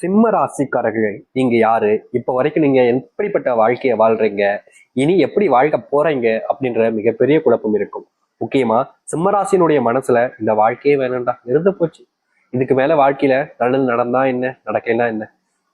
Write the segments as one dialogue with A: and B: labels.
A: சிம்ம ராசிக்காரர்கள் நீங்க யாரு? இப்ப வரைக்கும் நீங்க எப்படிப்பட்ட வாழ்க்கைய வாழ்றீங்க? இனி எப்படி வாழ்க்க போறீங்க? அப்படின்ற மிகப்பெரிய குழப்பம் இருக்கும். முக்கியமா சிம்ம ராசியினுடைய மனசுல இந்த வாழ்க்கையே வேணாம்டா, இருந்து போச்சு, இதுக்கு மேல வாழ்க்கையில நல்லது நடந்தா என்ன, நடக்கலைன்னா என்ன,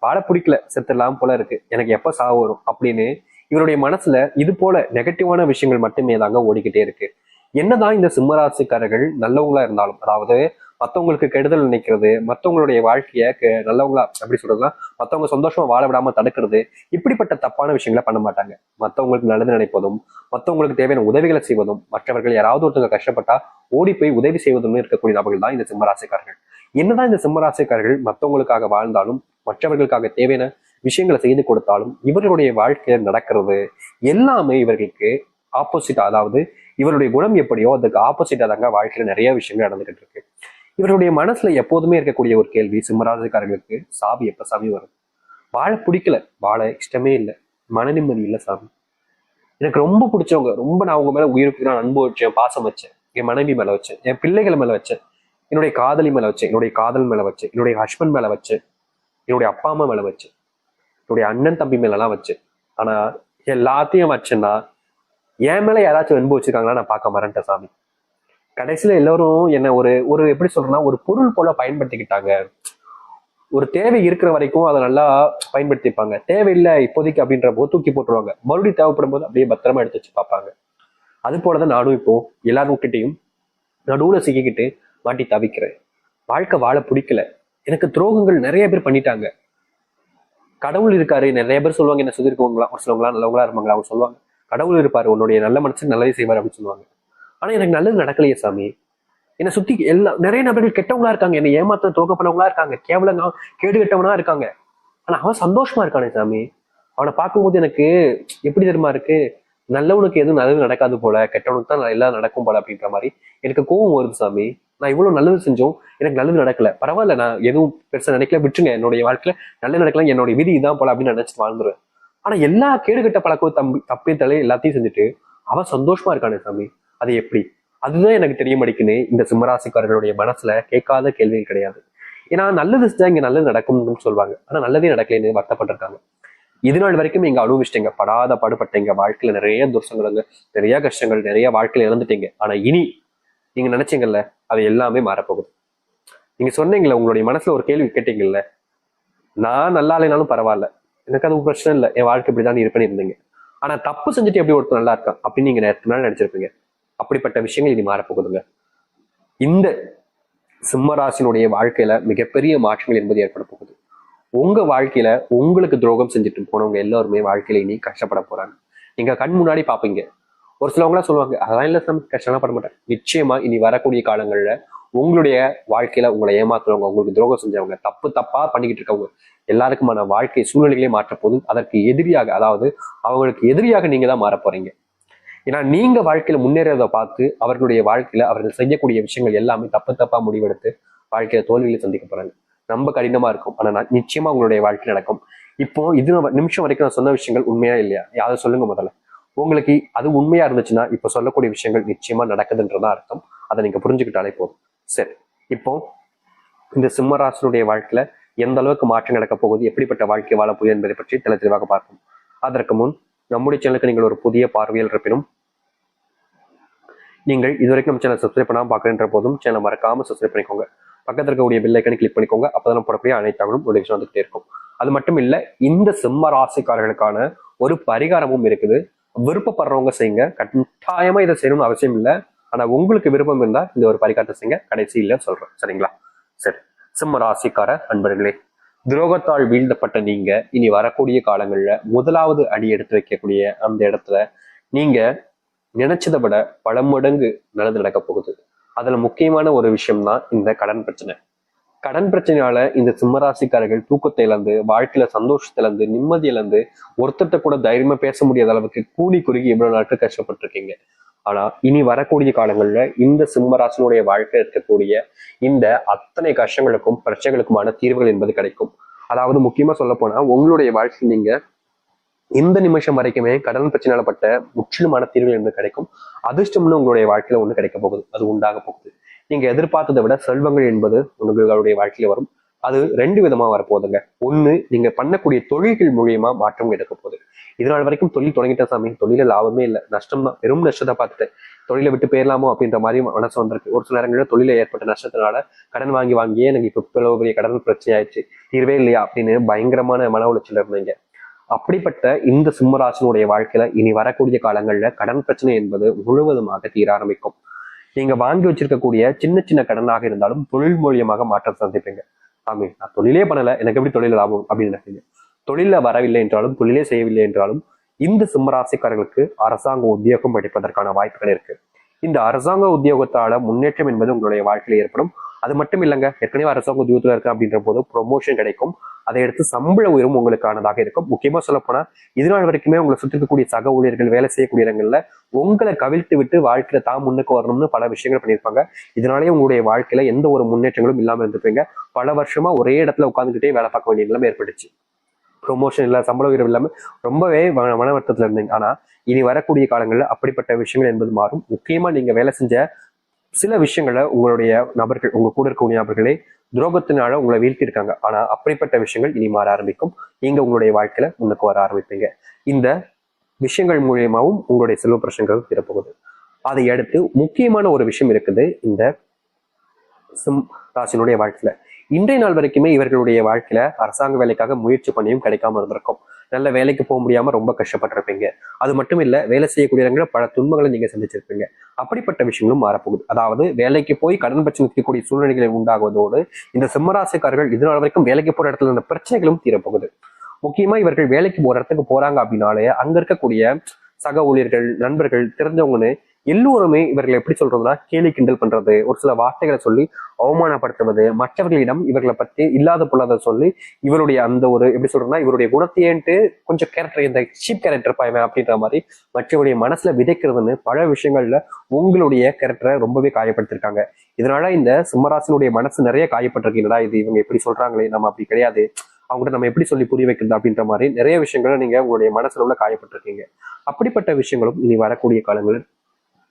A: வாழ பிடிக்கல, செத்துடலாம் போல இருக்கு, எனக்கு எப்ப சாவு வரும் அப்படின்னு இவருடைய மனசுல இது போல நெகட்டிவான விஷயங்கள் மட்டுமே தாங்க ஓடிக்கிட்டே இருக்கு. என்னதான் இந்த சிம்மராசிக்காரர்கள் நல்லவங்களா இருந்தாலும், அதாவது மத்தவங்களுக்கு கெடுதல் நினைக்கிறது, மத்தவங்களுடைய வாழ்க்கைய நல்லவங்களா எப்படி சொல்றதுன்னா மத்தவங்க சந்தோஷமா வாழ விடாம தடுக்கிறது, இப்படிப்பட்ட தப்பான விஷயங்களை பண்ண மாட்டாங்க. மத்தவங்களுக்கு நல்லது நினைப்பதும், மத்தவங்களுக்கு தேவையான உதவிகளை செய்வதும், மற்றவர்கள் யாராவது ஒருத்தவங்க கஷ்டப்பட்டா ஓடி போய் உதவி செய்வதும் இருக்கக்கூடிய நபர்கள் தான் இந்த சிம்மராசிக்காரர்கள். என்னதான் இந்த சிம்மராசிக்காரர்கள் மத்தவங்களுக்காக வாழ்ந்தாலும், மற்றவர்களுக்காக தேவையான விஷயங்களை செய்து கொடுத்தாலும், இவர்களுடைய வாழ்க்கையில நடக்கிறது எல்லாமே இவர்களுக்கு ஆப்போசிட். அதாவது இவருடைய குணம் எப்படியோ அதுக்கு ஆப்போசிட்டா தாங்க வாழ்க்கையில நிறைய விஷயங்கள் நடந்துகிட்டு இருக்கு. இவருடைய மனசுல எப்போதுமே இருக்கக்கூடிய ஒரு கேள்வி சிம்மராசிக்காரர்களுக்கு, சாவி எப்ப சாமி வரும்? வாழ பிடிக்கல, வாழ இஷ்டமே இல்லை, மன நிம்மதி இல்லை சாமி. எனக்கு ரொம்ப பிடிச்சவங்க, ரொம்ப நான் அவங்க மேல உயிருக்கு நான் அன்பு வச்சேன், பாசம் வச்சேன், என் மனைவி மேல வச்சேன், என் பிள்ளைகள் மேல வச்சேன், என்னுடைய காதலி மேல வச்சேன், என்னுடைய காதல் மேல வச்சேன், என்னுடைய ஹஸ்பண்ட் மேல வச்சேன், என்னுடைய அப்பா அம்மா மேல வச்சேன், என்னுடைய அண்ணன் தம்பி மேல எல்லாம் வச்சேன். ஆனா எல்லாத்தையும் வச்சேன்னா என் மேல யாராச்சும் அன்பு வச்சிருக்காங்களா நான் பார்க்க மறந்துட்டேன் சாமி. கடைசியில எல்லாரும் என்ன ஒரு ஒரு எப்படி சொல்றேன்னா ஒரு பொருள் போல பயன்படுத்திக்கிட்டாங்க. ஒரு தேவை இருக்கிற வரைக்கும் அதை நல்லா பயன்படுத்திப்பாங்க, தேவையில்லை இப்போதைக்கு அப்படின்ற போது தூக்கி போட்டுருவாங்க, மறுபடியும் தேவைப்படும் போது அப்படியே பத்திரமா எடுத்து வச்சு பார்ப்பாங்க. அது போலதான் நானும் இப்போ எல்லாரும் கிட்டையும் நடுவுல சிக்கிக்கிட்டு மாட்டி தவிக்கிறேன். வாழ்க்கை வாழ பிடிக்கல, எனக்கு துரோகங்கள் நிறைய பேர் பண்ணிட்டாங்க. கடவுள் இருக்காரு, நிறைய பேர் சொல்லுவாங்க என்ன சுத்தி இருக்கவங்களா, ஒரு சிலவங்களா நல்லவங்களா இருப்பாங்களா, அவங்க சொல்லுவாங்க கடவுள் இருப்பாரு, உன்னுடைய நல்ல மனசு நல்லதே செய்வார் அப்படின்னு சொல்லுவாங்க. ஆனா எனக்கு நல்லது நடக்கலையே சாமி. என்னை சுத்தி எல்லா நிறைய நபர்கள் கெட்டவங்களா இருக்காங்க, என்னை ஏமாத்த துரோகம் பண்ணவங்களா இருக்காங்க, கேவலங்க கேடு கெட்டவனா இருக்காங்க. ஆனா அவன் சந்தோஷமா இருக்கானே சாமி. அவனை பார்க்கும்போது எனக்கு எப்படி தெரியுமா இருக்கு, நல்லவனுக்கு எதுவும் நல்லது நடக்காது போல, கெட்டவனுக்கு தான் எல்லாம் நடக்கும் போல அப்படின்ற மாதிரி எனக்கு கோவம் வருது சாமி. நான் இவ்வளவு நல்லது செஞ்சோம், எனக்கு நல்லது நடக்கல, பரவாயில்ல, நான் எதுவும் பெருசா நினைக்கல, விட்டுருங்க, என்னுடைய வாழ்க்கையில நல்லது நடக்கலாம், என்னுடைய விதி இதான் போல அப்படின்னு நினைச்சிட்டு வாழ்ந்துருவேன். ஆனா எல்லா கேடுகட்ட பழக்கம் தப்பி தலை எல்லாத்தையும் செஞ்சுட்டு அவன் சந்தோஷமா இருக்கானே சாமி. அது எப்படி? அதுதான் எனக்கு தெரிய மாட்டேங்குன்னு இந்த சிம்மராசிக்காரர்களுடைய மனசுல கேட்காத கேள்விகள் கிடையாது. ஏன்னா நல்லது செஞ்சா இங்க நல்லது நடக்கும்னு சொல்லுவாங்க, ஆனா நல்லதே நடக்கலைன்னு வருத்தப்பட்டிருக்காங்க. இது நாள் வரைக்கும் நீங்க அனுபவிச்சிட்டீங்க, படாத பாடுபட்டீங்க, வாழ்க்கையில நிறைய துர்சங்கங்கள், நிறைய கஷ்டங்கள், நிறைய வாழ்க்கையில இழந்துட்டீங்க. ஆனா இனி நீங்க நினைச்சீங்கல்ல, அது எல்லாமே மாறப்போகுது. நீங்க சொன்னீங்கல்ல, உங்களுடைய மனசுல ஒரு கேள்வி கேட்டீங்கல்ல, நான் நல்லா இல்லைனாலும் பரவாயில்ல, எனக்கு அது பிரச்சனை இல்லை, என் வாழ்க்கை இப்படிதான் இருப்பேன்னு இருந்தீங்க. ஆனா தப்பு செஞ்சுட்டு எப்படி ஒருத்தர் நல்லா இருக்கான் அப்படின்னு நீங்க நேரத்துக்கு மேல நினைச்சிருப்பீங்க. அப்படிப்பட்ட விஷயங்கள் இனி மாறப்போகுதுங்க. இந்த சிம்மராசினுடைய வாழ்க்கையில மிகப்பெரிய மாற்றங்கள் என்பது ஏற்பட போகுது. உங்க வாழ்க்கையில உங்களுக்கு துரோகம் செஞ்சுட்டு போனவங்க எல்லாருமே வாழ்க்கையில இனி கஷ்டப்பட போறாங்க. நீங்க கண் முன்னாடி பாப்பீங்க. ஒரு சிலவங்களாம் சொல்லுவாங்க அதெல்லாம் இல்ல சாமி, கஷ்டமா பட மாட்டேன். நிச்சயமா இனி வரக்கூடிய காலங்கள்ல உங்களுடைய வாழ்க்கையில உங்களை ஏமாத்துறவங்க, உங்களுக்கு துரோகம் செஞ்சவங்க, தப்பு தப்பா பண்ணிக்கிட்டு இருக்கவங்க எல்லாருக்குமான வாழ்க்கை சூழ்நிலைகளே மாற்ற போது அதற்கு எதிரியாக, அதாவது அவங்களுக்கு எதிரியாக நீங்க தான் மாற போறீங்க. ஏன்னா நீங்க வாழ்க்கையில முன்னேறதை பார்த்து அவர்களுடைய வாழ்க்கையில அவர்கள் செய்யக்கூடிய விஷயங்கள் எல்லாமே தப்பு தப்பா முடிவெடுத்து வாழ்க்கையில தோல்விகளை சந்திக்க போறாங்க. ரொம்ப கடினமா இருக்கும், ஆனா நிச்சயமா உங்களுடைய வாழ்க்கை நடக்கும். இப்போ இது நிமிஷம் வரைக்கும் நான் சொன்ன விஷயங்கள் உண்மையா இல்லையா, யாரும் சொல்லுங்க முதல்ல. உங்களுக்கு அது உண்மையா இருந்துச்சுன்னா இப்ப சொல்லக்கூடிய விஷயங்கள் நிச்சயமா நடக்குதுன்றதான் அர்த்தம். அதை நீங்க புரிஞ்சுக்கிட்டாலே போதும். சரி, இப்போ இந்த சிம்மராசனுடைய வாழ்க்கையில எந்த அளவுக்கு மாற்றம் நடக்க போகுது, எப்படிப்பட்ட வாழ்க்கை வாழ போகுது என்பதை பற்றி தெளிவாக பார்ப்போம். அதற்கு முன் நம்முடைய சேனலுக்கு நீங்கள் ஒரு புதிய பார்வையில் இருப்பினும், நீங்கள் இதுவரைக்கும் நம்ம சேனல் சப்ஸ்கிரைப் பண்ணாமல் பார்க்குறன்ற போதும் சேனல் மறக்காம சப்ஸ்கிரைப் பண்ணிக்கோங்க. பக்கத்தில் இருக்கக்கூடிய பெல் ஐக்கனை கிளிக் பண்ணிக்கோங்க. அப்பதான் போடக்கூடிய அனைத்து தகவலும் நோட்டிஃபிகேஷன் வந்துகிட்டே இருக்கும். அது மட்டும் இல்ல, இந்த சிம்ம ராசிக்காரர்களுக்கான ஒரு பரிகாரமும் இருக்குது. விருப்பப்படுறவங்க செய்யுங்க, கட்டாயமா இதை செய்யணும்னு அவசியம் இல்லை. ஆனா உங்களுக்கு விருப்பம் இருந்தா இந்த ஒரு பரிகாரத்தை செய்யுங்க, கடைசியில சொல்றேன், சரிங்களா? சரி, சிம்ம ராசிக்கார அன்பர்களே, துரோகத்தால் வீழ்த்தப்பட்ட நீங்க இனி வரக்கூடிய காலங்கள்ல முதலாவது அடி எடுத்து வைக்கக்கூடிய அந்த இடத்துல நீங்க நினைச்சதை விட பல மடங்கு நல்லது நடக்க போகுது. அதுல முக்கியமான ஒரு விஷயம் தான் இந்த கடன் பிரச்சனை. கடன் பிரச்சனையால இந்த சிம்மராசிக்காரர்கள் தூக்கத்தை இழந்து, வாழ்க்கையில சந்தோஷத்தை இழந்து, நிம்மதி இழந்து, ஒருத்தட்ட கூட தைரியமா பேச முடியாத அளவுக்கு கூலி குறுகி இவ்வளவு நாட்கள் கஷ்டப்பட்டிருக்கீங்க. ஆனா இனி வரக்கூடிய காலங்கள்ல இந்த சிம்மராசினுடைய வாழ்க்கை இருக்கக்கூடிய இந்த அத்தனை கஷ்டங்களுக்கும் பிரச்சனைகளுக்குமான தீர்வுகள் என்பது கிடைக்கும். அதாவது முக்கியமா சொல்ல போனா உங்களுடைய வாழ்க்கை நீங்க இந்த நிமிஷம் வரைக்குமே கடன் பிரச்சனைப்பட்ட முற்றிலுமான தீர்வுகள் என்பது கிடைக்கும். அதிர்ஷ்டம்னு உங்களுடைய வாழ்க்கையில ஒண்ணு கிடைக்க போகுது, அது உண்டாக போகுது. நீங்க எதிர்பார்த்ததை விட செல்வங்கள் என்பது உங்களுடைய வாழ்க்கையில வரும். அது ரெண்டு விதமா வரப்போகுதுங்க. ஒண்ணு, நீங்க பண்ணக்கூடிய தொழில்கள் மூலியமா மாற்றம் எடுக்க போகுது. இதனால் வரைக்கும் தொழில் தொடங்கிட்ட சாமி, தொழில லாபமே இல்லை, நஷ்டம் தான், வெறும் நஷ்டத்தை பார்த்துட்டு தொழிலை விட்டு போயிடலாமோ அப்படின்ற மாதிரி மனசு வந்திருக்கு. ஒரு சில நேரங்களில் தொழில ஏற்பட்ட நஷ்டத்தினால கடன் வாங்கியே எனக்கு இப்ப இவ்வளவு பெரிய கடன் பிரச்சனை ஆயிடுச்சு, தீர்வே இல்லையா அப்படின்னு பயங்கரமான மன உளைச்சல் இருந்தீங்க. அப்படிப்பட்ட இந்த சிம்மராசினுடைய வாழ்க்கையில இனி வரக்கூடிய காலங்கள்ல கடன் பிரச்சனை என்பது முழுவதுமாக தீர ஆரம்பிக்கும். நீங்க வாங்கி வச்சிருக்கக்கூடிய சின்ன சின்ன கடனாக இருந்தாலும் தொழில் மூலியமாக மாற்றம் சந்திப்பீங்க. ஆமே, நான் தொழிலே பண்ணல, எனக்கு எப்படி தொழில் லாபம் அப்படின்னு நினைப்பீங்க. தொழில வரவில்லை என்றாலும், தொழிலே செய்யவில்லை என்றாலும், இந்த சிம்மராசிக்காரர்களுக்கு அரசாங்க உத்தியோகம் கிடைப்பதற்கான வாய்ப்புகள் இருக்கு. இந்த அரசாங்க உத்தியோகத்தால முன்னேற்றம் என்பது உங்களுடைய வாழ்க்கையில் ஏற்படும். அது மட்டும் இல்லைங்க, ஏற்கனவே அரசாங்க உத்தியோகத்துல இருக்கு அப்படின்ற போது ப்ரொமோஷன் கிடைக்கும். அதை எடுத்து சம்பள உயர்வும் உங்களுக்கானதாக இருக்கும். முக்கியமா சொல்ல போனா, இதனால் வரைக்குமே உங்களை சுற்றி இருக்கக்கூடிய சக ஊழியர்கள், வேலை செய்யக்கூடிய இடங்கள்ல உங்களை கவிழ்த்து விட்டு வாழ்க்கையில தான் முன்னுக்கு வரணும்னு பல விஷயங்கள் பண்ணியிருப்பாங்க. இதனாலேயே உங்களுடைய வாழ்க்கையில எந்த ஒரு முன்னேற்றங்களும் இல்லாம இருந்திருப்பீங்க. பல வருஷமா ஒரே இடத்துல உட்காந்துக்கிட்டே வேலை பார்க்க வேண்டிய நிலைமை ஏற்பட்டுச்சு. ப்ரொமோஷன் இல்லை, சம்பள உயர்வு இல்லாம ரொம்பவே மன வருத்தத்துல இருந்தீங்க. ஆனா இனி வரக்கூடிய காலங்களில் அப்படிப்பட்ட விஷயங்கள் என்பது மாறும். முக்கியமா நீங்க வேலை செஞ்ச சில விஷயங்களை உங்களுடைய நபர்கள், உங்க கூட இருக்கக்கூடிய நபர்களே துரோகத்தினால உங்களை வீழ்த்திருக்காங்க. ஆனா அப்படிப்பட்ட விஷயங்கள் இனி மாற ஆரம்பிக்கும். நீங்க உங்களுடைய வாழ்க்கையில முன்னுக்கு வர ஆரம்பிப்பீங்க. இந்த விஷயங்கள் மூலியமாவும் உங்களுடைய செல்வ பிரச்சனைகள் தீரப்போகுது. அதை அடுத்து முக்கியமான ஒரு விஷயம் இருக்குது இந்த சிம் ராசினுடைய வாழ்க்கையில. இன்றைய நாள் வரைக்குமே இவர்களுடைய வாழ்க்கையில அரசாங்க வேலைக்காக முயற்சி பண்ணியும் கிடைக்காம இருந்திருக்கும். நல்ல வேலைக்கு போக முடியாம ரொம்ப கஷ்டப்பட்டிருப்பீங்க. அது மட்டும் இல்ல, வேலை செய்யக்கூடிய பல துன்பங்களை நீங்க சந்திச்சிருப்பீங்க. அப்படிப்பட்ட விஷயங்களும் மாறப்போகுது. அதாவது வேலைக்கு போய் கடன் பிரச்சனை இருக்கக்கூடிய சூழ்நிலைகளை உண்டாகுவதோடு இந்த சிம்மராசிக்காரர்கள் இதனால் வரைக்கும் வேலைக்கு போற இடத்துல இருந்த பிரச்சனைகளும் தீரப்போகுது. முக்கியமா இவர்கள் வேலைக்கு போற இடத்துக்கு போறாங்க அப்படின்னாலே அங்க இருக்கக்கூடிய சக ஊழியர்கள், நண்பர்கள், தெரிஞ்சவங்கன்னு எல்லோருமே இவர்களை எப்படி சொல்றதுன்னா கேலி கிண்டல் பண்றது, ஒரு சில வார்த்தைகளை சொல்லி அவமானப்படுத்துவது, மற்றவர்களிடம் இவர்களை பத்தி இல்லாத பொல்லாத சொல்லி இவருடைய அந்த ஒரு எப்படி சொல்றதுன்னா இவருடைய குணத்தையேன்ட்டு கொஞ்சம் கேரக்டர், இந்த சீப் கேரக்டர் பாய்வேன் அப்படின்ற மாதிரி மற்றவருடைய மனசுல விதைக்கிறதுன்னு பல விஷயங்கள்ல உங்களுடைய கேரக்டரை ரொம்பவே காயப்படுத்திருக்காங்க. இதனால இந்த சிம்மராசினுடைய மனசு நிறைய காயப்பட்டிருக்கீங்களா, இது இவங்க எப்படி சொல்றாங்களே, நம்ம அப்படி கிடையாது, அவங்ககிட்ட நம்ம எப்படி சொல்லி புரிய வைக்கிறது அப்படின்ற மாதிரி நிறைய விஷயங்களை நீங்க உங்களுடைய மனசுல உள்ள காயப்பட்டிருக்கீங்க. அப்படிப்பட்ட விஷயங்களும் இனி வரக்கூடிய காலங்களில்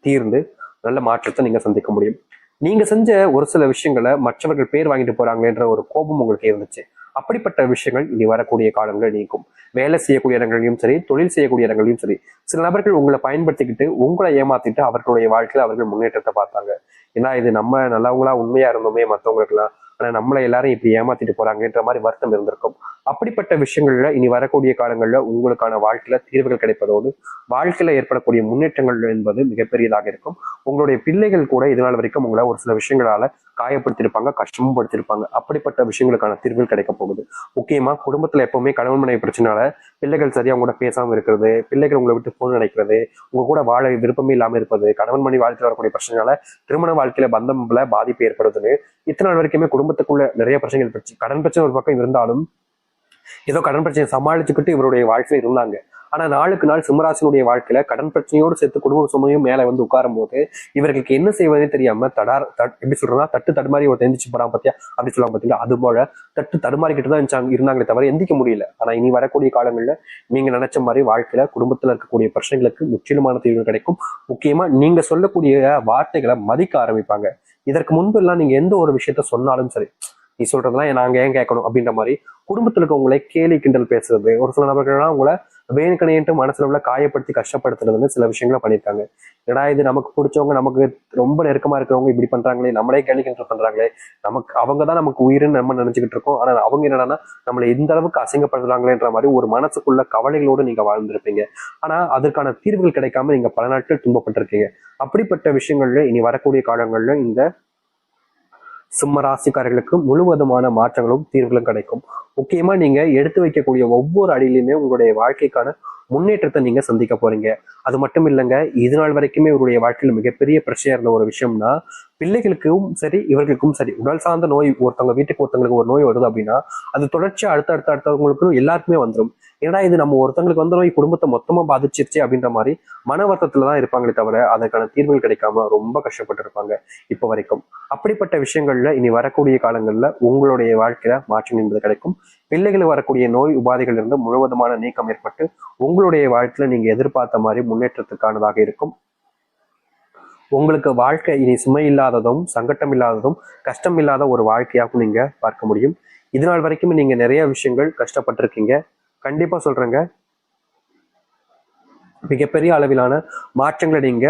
A: தீர்ந்து நல்ல மாற்றத்தை நீங்க சந்திக்க முடியும். நீங்க செஞ்ச ஒரு சில விஷயங்களை மற்றவர்கள் பேர் வாங்கிட்டு போறாங்களேன்ற ஒரு கோபம் உங்களுக்கு இருந்துச்சு. அப்படிப்பட்ட விஷயங்கள் இனி வரக்கூடிய காலங்களில் நீக்கும். வேலை செய்யக்கூடிய இடங்களையும் சரி, தொழில் செய்யக்கூடிய இடங்களையும் சரி, சில நபர்கள் உங்களை பயன்படுத்திக்கிட்டு உங்களை ஏமாத்திட்டு அவர்களுடைய வாழ்க்கையில அவர்கள் முன்னேற்றத்தை பார்த்தாங்க. ஏன்னா இது நம்ம நல்லவங்களா உண்மையா இருந்தோமே மற்றவங்களுக்குலாம், ஆனா நம்மளை எல்லாரும் இப்படி ஏமாத்திட்டு போறாங்கன்ற மாதிரி வருத்தம் இருந்திருக்கும். அப்படிப்பட்ட விஷயங்கள்ல இனி வரக்கூடிய காலங்கள்ல உங்களுக்கான வாழ்க்கையில தீர்வுகள் கிடைப்பதோடு வாழ்க்கையில ஏற்படக்கூடிய முன்னேற்றங்கள் என்பது மிகப்பெரியதாக இருக்கும். உங்களுடைய பிள்ளைகள் கூட இதனால் வரைக்கும் உங்களை ஒரு சில விஷயங்களால காயப்படுத்திருப்பாங்க, கஷ்டமும் படுத்திருப்பாங்க. அப்படிப்பட்ட விஷயங்களுக்கான தீர்வுகள் கிடைக்க போகுது. முக்கியமா குடும்பத்துல எப்பவுமே கணவன் மனைவி பிரச்சனால பிள்ளைகள் சரியா உங்களோட பேசாம இருக்கிறது, பிள்ளைகள் உங்களை விட்டு போன் நினைக்கிறது, உங்க கூட வாழ விருப்பமே இல்லாம இருப்பது, கணவன் மனைவி வாழ்க்கையில் வரக்கூடிய பிரச்சனைனால திருமண வாழ்க்கையில பந்தம்ல பாதிப்பு ஏற்படுதுன்னு இத்தனை நாள் வரைக்குமே குடும்பத்துக்குள்ள நிறைய பிரச்சனைகள் பிரச்சனை, கடன் பிரச்சனை ஒரு பக்கம் இருந்தாலும் ஏதோ கடன் பிரச்சனையை சமாளிச்சுக்கிட்டு இவருடைய வாழ்க்கையில இருந்தாங்க. ஆனா நாளுக்கு நாள் சிம்மராசினுடைய வாழ்க்கையில கடன் பிரச்சனையோடு சேர்த்து குடும்ப சுமையும் மேல வந்து உட்காரும் போது இவர்களுக்கு என்ன செய்வதே தெரியாம எப்படி சொல்றதுன்னா தட்டு தடுமாறி ஒரு எந்திரிச்சு போறான் பாத்தியா அப்படி சொல்லுவாங்க பாத்தீங்களா, அது போல தட்டு தடுமாறிக்கிட்டு தான் இருந்தாங்களே தவிர எந்திக்க முடியல. ஆனா இனி வரக்கூடிய காலங்கள்ல நீங்க நினைச்ச மாதிரி வாழ்க்கையில குடும்பத்துல இருக்கக்கூடிய பிரச்சனைகளுக்கு முற்றிலுமான தீர்வு கிடைக்கும். முக்கியமா நீங்க சொல்லக்கூடிய வார்த்தைகளை மதிக்க ஆரம்பிப்பாங்க. இதற்கு முன்பு எல்லாம் நீங்க எந்த ஒரு விஷயத்த சொன்னாலும் சரி, நீ சொல்றதெல்லாம் நாங்க ஏன் கேட்கணும் அப்படின்ற மாதிரி குடும்பத்துல இருக்கவங்களை கேலி கிண்டல் பேசுறது, ஒரு சில நபர்கள்லாம் உங்களை வேணுக்கணையன்ட்டு மனசுல உள்ள காயப்படுத்தி கஷ்டப்படுத்துறதுன்னு சில விஷயங்களை பண்ணியிருக்காங்க. ஏன்னா இது நமக்கு பிடிச்சவங்க, நமக்கு ரொம்ப நெருக்கமா இருக்கிறவங்க இப்படி பண்றாங்களே, நம்மளே கேலி கிண்டல் பண்றாங்களே, நமக்கு அவங்கதான் நமக்கு உயிர்னு நம்ம நினைச்சுக்கிட்டு இருக்கோம். ஆனா அவங்க என்னன்னா நம்மளை இந்த அளவுக்கு அசிங்கப்படுத்துறாங்களேன்ற மாதிரி ஒரு மனசுக்குள்ள கவலைகளோடு நீங்க வாழ்ந்திருப்பீங்க. ஆனா அதற்கான தீர்வுகள் கிடைக்காம நீங்க பல நாட்கள் துன்பப்பட்டிருக்கீங்க. அப்படிப்பட்ட விஷயங்கள்ல இனி வரக்கூடிய காலங்கள்ல இந்த சிம்ம ராசிக்காரர்களுக்கு முழுவதுமான மாற்றங்களும் தீர்வுகளும் கிடைக்கும். முக்கியமா நீங்க எடுத்து வைக்கக்கூடிய ஒவ்வொரு அடியிலுமே உங்களுடைய வாழ்க்கைக்கான முன்னேற்றத்தை நீங்க சந்திக்க போறீங்க. அது மட்டும் இல்லைங்க, இது நாள் வரைக்குமே இவருடைய வாழ்க்கையில மிகப்பெரிய பிரச்சனையா இருந்த ஒரு விஷயம்னா பிள்ளைகளுக்கும் சரி இவர்களுக்கும் சரி உடல் சார்ந்த நோய், ஒருத்தவங்க வீட்டுக்கு ஒருத்தவங்களுக்கு ஒரு நோய் வருது அப்படின்னா அது தொடர்ச்சியா அடுத்தவங்களுக்கும் எல்லாருக்குமே வந்துடும். ஏன்னா இது நம்ம ஒருத்தவங்களுக்கு வந்த நோய் குடும்பத்தை மொத்தமா பாதிச்சிருச்சு அப்படின்ற மாதிரி மன வருத்தத்துலதான் இருப்பாங்களே தவிர அதற்கான தீர்வுகள் கிடைக்காம ரொம்ப கஷ்டப்பட்டு இருப்பாங்க இப்ப வரைக்கும். அப்படிப்பட்ட விஷயங்கள்ல இனி வரக்கூடிய காலங்கள்ல உங்களுடைய வாழ்க்கையில மாற்றம் என்பது கிடைக்கும். பிள்ளைகளுக்கு வரக்கூடிய நோய் உபாதைகள் இருந்து முழுவதுமான நீக்கம் ஏற்பட்டு உங்களுடைய வாழ்க்கையில நீங்க எதிர்பார்த்த மாதிரி முன்னேற்றத்துக்கானதாக இருக்கும். உங்களுக்கு வாழ்க்கை இனி சுமை இல்லாததும் சங்கட்டம் இல்லாததும் கஷ்டம் இல்லாத ஒரு வாழ்க்கையாகவும் நீங்க பார்க்க முடியும். இது நாள் வரைக்கும் நீங்க நிறைய விஷயங்கள் கஷ்டப்பட்டிருக்கீங்க. கண்டிப்பா சொல்றேங்க, மிகப்பெரிய அளவிலான மாற்றங்களை நீங்க